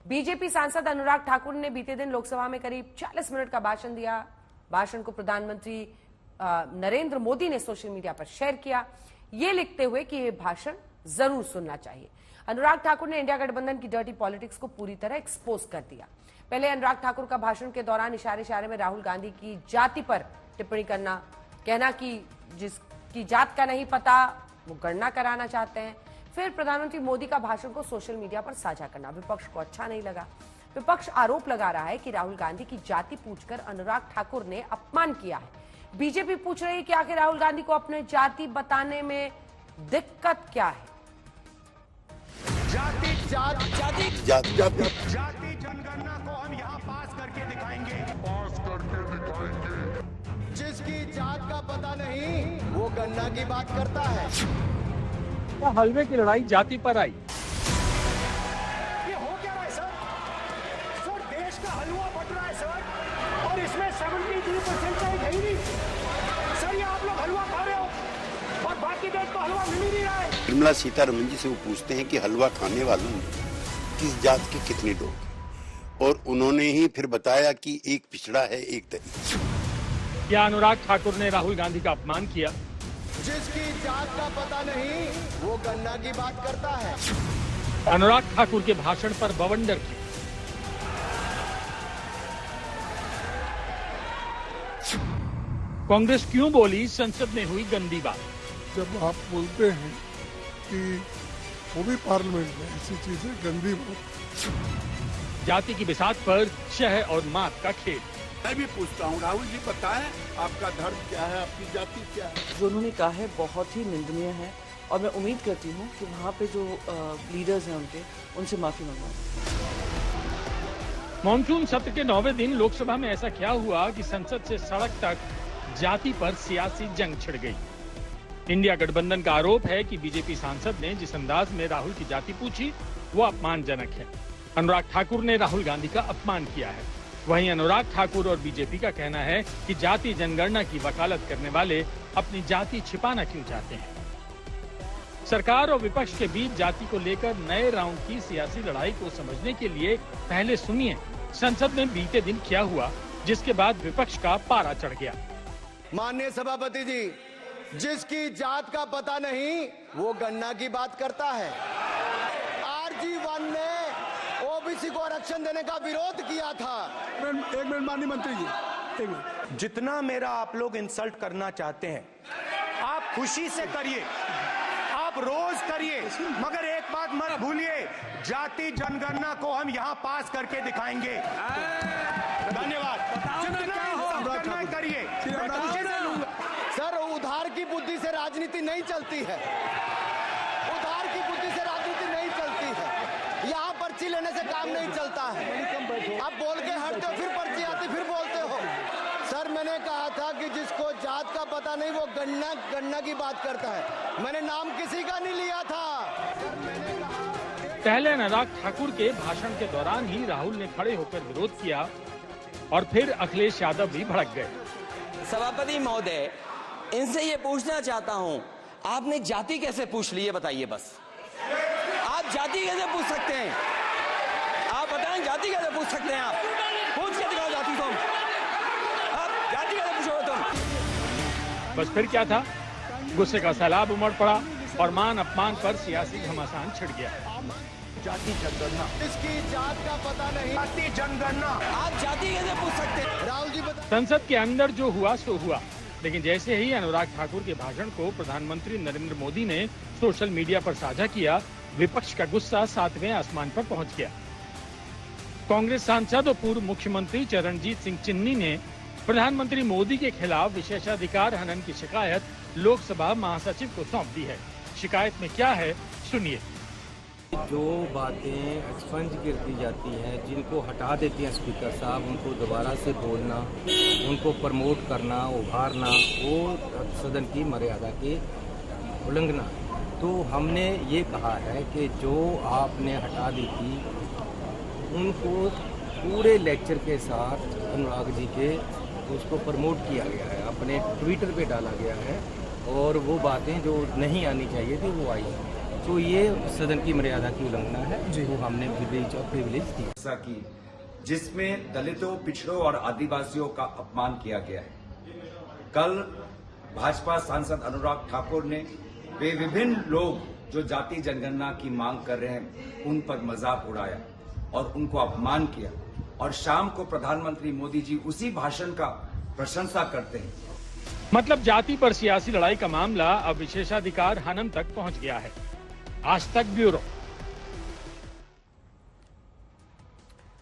BJP सांसद अनुराग ठाकुर ने बीते दिन लोकसभा में करीब 40 मिनट का भाषण दिया। भाषण को प्रधानमंत्री नरेंद्र मोदी ने सोशल मीडिया पर शेयर किया, ये लिखते हुए कि यह भाषण जरूर सुनना चाहिए। अनुराग ठाकुर ने इंडिया गठबंधन की डर्टी पॉलिटिक्स को पूरी तरह एक्सपोज कर दिया। पहले अनुराग ठाकुर का भाषण के दौरान इशारे इशारे में राहुल गांधी की जाति पर टिप्पणी करना, कहना कि जिसकी जात का नहीं पता वो गणना कराना चाहते हैं। फिर प्रधानमंत्री मोदी का भाषण को सोशल मीडिया पर साझा करना विपक्ष को अच्छा नहीं लगा। विपक्ष आरोप लगा रहा है कि राहुल गांधी की जाति पूछकर अनुराग ठाकुर ने अपमान किया है। बीजेपी पूछ रही है कि आखिर राहुल गांधी को अपने जाति बताने में दिक्कत क्या है। जाति जनगणना को हम यहाँ पास करके दिखाएंगे। जिसकी जात का पता नहीं वो गन्ना की बात करता है। हलवे की लड़ाई जाति पर आई। ये हो क्या रहा है सर? सर देश का हलवा बट रहा है सर, और इसमें 73% का है ही नहीं सर। ये आप लोग हलवा खा रहे हो और बाकी देश को हलवा मिल ही नहीं रहा है। निर्मला सीतारमण जी से वो पूछते हैं कि हलवा खाने वालों में किस जात के कितने लोग, और उन्होंने ही फिर बताया कि एक पिछड़ा है एक दलित। क्या अनुराग ठाकुर ने राहुल गांधी का अपमान किया? जिसकी जात का पता नहीं वो गन्ना की बात करता है। अनुराग ठाकुर के भाषण पर बवंडर की। कांग्रेस क्यों बोली संसद में हुई गंदी बात? जब आप बोलते हैं कि वो भी पार्लियामेंट में ऐसी चीजें गंदी बात। जाति की बिसात पर शह और मात का खेल। मैं भी पूछता हूँ, राहुल जी बताएं आपका धर्म क्या है, आपकी जाति क्या है? जो उन्होंने कहा है बहुत ही निंदनीय है, और मैं उम्मीद करती हूँ कि वहाँ पे जो लीडर्स हैं उनसे माफी मंगवाएं। मॉनसून सत्र के 9वें दिन लोकसभा में ऐसा क्या हुआ कि संसद से सड़क तक जाति पर सियासी जंग छिड़ गई। इंडिया गठबंधन का आरोप है कि बीजेपी सांसद ने जिस अंदाज में राहुल की जाति पूछी वो अपमानजनक है। अनुराग ठाकुर ने राहुल गांधी का अपमान किया है। वहीं अनुराग ठाकुर और बीजेपी का कहना है कि जाति जनगणना की वकालत करने वाले अपनी जाति छिपाना क्यों चाहते हैं। सरकार और विपक्ष के बीच जाति को लेकर नए राउंड की सियासी लड़ाई को समझने के लिए पहले सुनिए संसद में बीते दिन क्या हुआ, जिसके बाद विपक्ष का पारा चढ़ गया। माननीय सभापति जी, जिसकी जात का पता नहीं वो गन्ना की बात करता है। RG1 ने ओबीसी को आरक्षण देने का विरोध किया था। एक मिनट माननीय मंत्री जी, एक मिनट। जितना मेरा आप लोग इंसल्ट करना चाहते हैं आप खुशी से करिए, आप रोज करिए, मगर एक बात मत भूलिए, जाति जनगणना को हम यहाँ पास करके दिखाएंगे। धन्यवाद। जितना करिए। सर, उधार की बुद्धि से राजनीति नहीं चलती है। उधार की बुद्धि से राजनीति नहीं चलती है। यहाँ पर्ची लेने से काम नहीं चलता है। आप बोल के हटते हो, फिर पर्ची आती, फिर बोलते हो। सर, मैंने कहा था कि जिसको जात का पता नहीं वो गन्ना की बात करता है। मैंने नाम किसी का नहीं लिया था। पहले अनुराग ठाकुर के भाषण के दौरान ही राहुल ने खड़े होकर विरोध किया और फिर अखिलेश यादव भी भड़क गए। सभापति महोदय, इनसे ये पूछना चाहता हूँ, आपने जाति कैसे पूछ ली, ये बताइए बस। आप जाति कैसे पूछ सकते हैं? आप बताएं, जाति कैसे पूछ सकते हैं? आप पूछ के दिखाओ जाति को। आप जाति कैसे पूछोगे तुम? बस फिर क्या था, गुस्से का सैलाब उमड़ पड़ा और मान अपमान पर सियासी घमासान छिड़ गया। जाति जनगणना, इसकी जात का पता नहीं, जाति जनगणना, आप जाति कैसे पूछ सकते हैं? राहुल जी बता। संसद के अंदर जो हुआ सो हुआ, लेकिन जैसे ही अनुराग ठाकुर के भाषण को प्रधानमंत्री नरेंद्र मोदी ने सोशल मीडिया पर साझा किया, विपक्ष का गुस्सा 7वें आसमान पर पहुंच गया। कांग्रेस सांसद और पूर्व मुख्यमंत्री चरणजीत सिंह चिन्नी ने प्रधानमंत्री मोदी के खिलाफ विशेषाधिकार हनन की शिकायत लोकसभा महासचिव को सौंप दी है। शिकायत में क्या है, सुनिए। जो बातें एक्सपंज कर दी जाती हैं, जिनको हटा देती हैं स्पीकर साहब, उनको दोबारा से बोलना, उनको प्रमोट करना, उभारना, वो सदन की मर्यादा के उल्लंघना। तो हमने ये कहा है कि जो आपने हटा दी थी उनको पूरे लेक्चर के साथ अनुराग जी के उसको प्रमोट किया गया है, अपने ट्विटर पे डाला गया है, और वो बातें जो नहीं आनी चाहिए थी वो आई। तो ये सदन की मर्यादा की उल्लंघना है जो हमने प्रिविलेज दी की, जिसमें दलितों, पिछड़ों और आदिवासियों का अपमान किया गया है। कल भाजपा सांसद अनुराग ठाकुर ने वे विभिन्न लोग जो जाति जनगणना की मांग कर रहे हैं उन पर मजाक उड़ाया और उनको अपमान किया, और शाम को प्रधानमंत्री मोदी जी उसी भाषण का प्रशंसा करते हैं। मतलब जाति पर सियासी लड़ाई का मामला अब विशेषाधिकार हनन तक पहुंच गया है। आज तक ब्यूरो।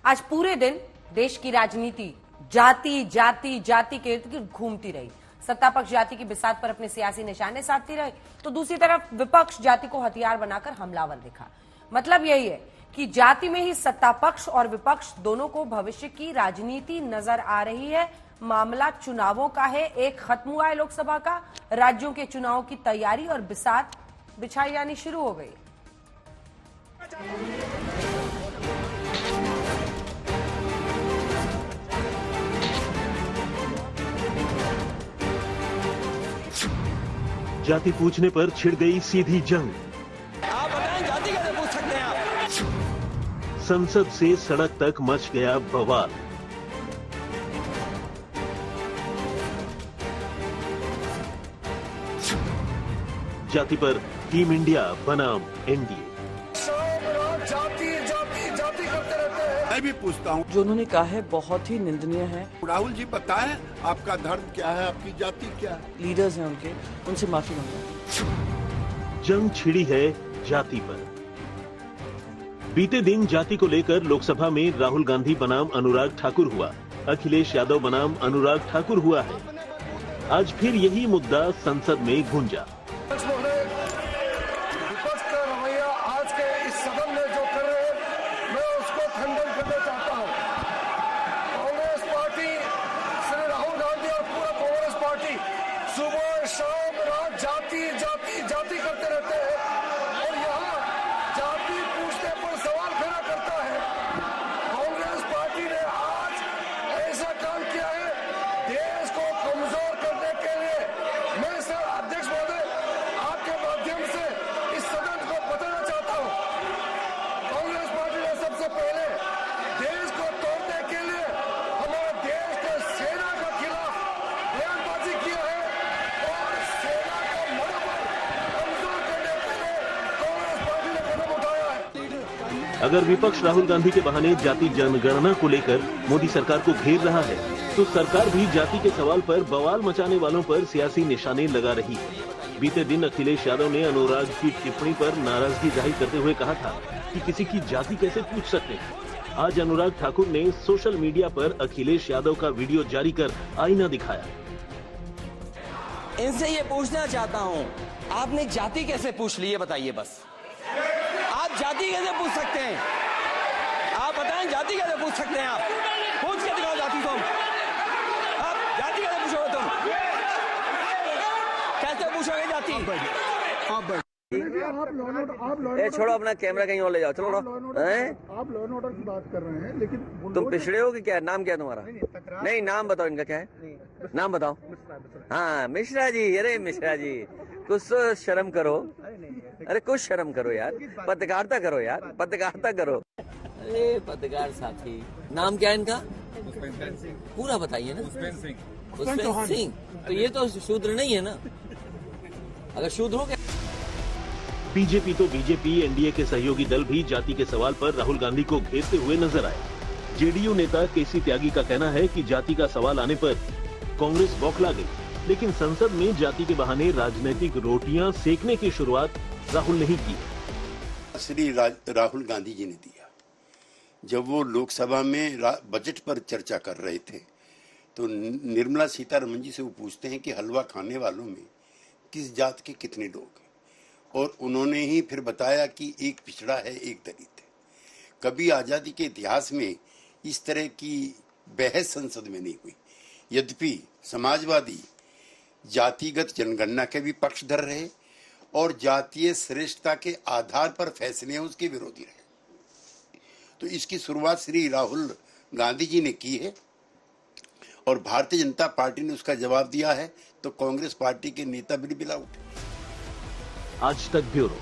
आज पूरे दिन देश की राजनीति जाति जाति जाति के इर्द गिर्द घूमती रही। सत्ता पक्ष जाति की बिसात पर अपने सियासी निशाने साधती रहे, तो दूसरी तरफ विपक्ष जाति को हथियार बनाकर हमलावर दिखा। मतलब यही है कि जाति में ही सत्ता पक्ष और विपक्ष दोनों को भविष्य की राजनीति नजर आ रही है। मामला चुनावों का है, एक खत्म हुआ है लोकसभा का, राज्यों के चुनाव की तैयारी और बिसात बिछाई जानी शुरू हो गई। जाति पूछने पर छिड़ गई सीधी जंग। आप बताएं जाति कैसे पूछ सकते हैं आप? संसद से सड़क तक मच गया बवाल। जाति पर टीम इंडिया बनाम एनडीए। मैं भी पूछता हूँ, जो उन्होंने कहा है बहुत ही निंदनीय है। राहुल जी बताएं आपका धर्म क्या है, आपकी जाति क्या है? लीडर्स हैं उनके, उनसे माफी मांगो। जंग छिड़ी है जाति पर। बीते दिन जाति को लेकर लोकसभा में राहुल गांधी बनाम अनुराग ठाकुर हुआ, अखिलेश यादव बनाम अनुराग ठाकुर हुआ है। आज फिर यही मुद्दा संसद में गूंजा। विपक्ष का रवैया आज के इस सदन में जो कर रहे हैं, मैं उसको खंडन करना चाहता हूं। कांग्रेस पार्टी, श्री राहुल गांधी और पूरा कांग्रेस पार्टी सुबह शाम रात जाति जाति जाति करते रहते हैं और यहाँ जाति पूछने पर सवाल खड़ा करता है। कांग्रेस पार्टी ने आज ऐसा काम किया है देश को कमजोर करने के लिए। मैं सर अध्यक्ष महोदय आपके माध्यम से इस सदन को बताना चाहता हूं, कांग्रेस पार्टी ने सबसे पहले देश को तोड़ने के लिए हमारे देश के सेना के खिलाफ बयानबाजी किया है और सेना का मनोबल कमजोर करने के लिए कांग्रेस पार्टी ने कदम उठाया है। अगर विपक्ष राहुल गांधी के बहाने जाति जनगणना को लेकर मोदी सरकार को घेर रहा है, तो सरकार भी जाति के सवाल पर बवाल मचाने वालों पर सियासी निशाने लगा रही है। बीते दिन अखिलेश यादव ने अनुराग की टिप्पणी पर नाराजगी जाहिर करते हुए कहा था कि किसी की जाति कैसे पूछ सकते हैं। आज अनुराग ठाकुर ने सोशल मीडिया पर अखिलेश यादव का वीडियो जारी कर आईना दिखाया। इनसे ये पूछना चाहता हूं, आपने जाति कैसे पूछ ली, ये बताइए बस। आप जाति कैसे पूछ सकते हैं? आप बताएं जाति कैसे पूछ सकते हैं? आप पूछ के दिखाओ जाति को। आप जाति कैसे पूछोगे? तुम कैसे पूछोगे जाति? ए छोड़ो अपना कैमरा कहीं और ले जाओ, चलो। आप लॉ एंड ऑर्डर की बात कर रहे हैं, लेकिन तुम पिछड़े हो कि क्या? नाम क्या तुम्हारा? नहीं, नाम बताओ इनका क्या है, नाम बताओ। हाँ मिश्रा जी, अरे मिश्रा जी कुछ तो शर्म करो, अरे कुछ शर्म करो यार, पत्रकारिता करो यार, पत्रकारिता करो। अरे पत्रकार साथी, नाम क्या है इनका? पूरा बताइए ना। पुष्पेंद्र सिंह। तो ये तो शूद्र नहीं है ना? अगर शूद्र हो क्या? बीजेपी तो बीजेपी, एनडीए के सहयोगी दल भी जाति के सवाल पर राहुल गांधी को घेरते हुए नजर आए। जेडीयू नेता केसी त्यागी का कहना है कि जाति का सवाल आने पर कांग्रेस बौखला गई, लेकिन संसद में जाति के बहाने राजनीतिक रोटियां सेकने की शुरुआत राहुल ने ही की। श्री राहुल गांधी जी ने दिया, जब वो लोकसभा में बजट पर चर्चा कर रहे थे, तो निर्मला सीतारमण जी से वो पूछते हैं कि हलवा खाने वालों में किस जात के कितने लोग हैं, और उन्होंने ही फिर बताया कि एक पिछड़ा है, एक दलित है। कभी आजादी के इतिहास में इस तरह की बहस संसद में नहीं हुई। यद्यपि समाजवादी जातिगत जनगणना के भी पक्षधर रहे और जातीय श्रेष्ठता के आधार पर फैसले उसके विरोधी रहे। तो इसकी शुरुआत श्री राहुल गांधी जी ने की है और भारतीय जनता पार्टी ने उसका जवाब दिया है, तो कांग्रेस पार्टी के नेता बिलबिला उठे। आज तक ब्यूरो।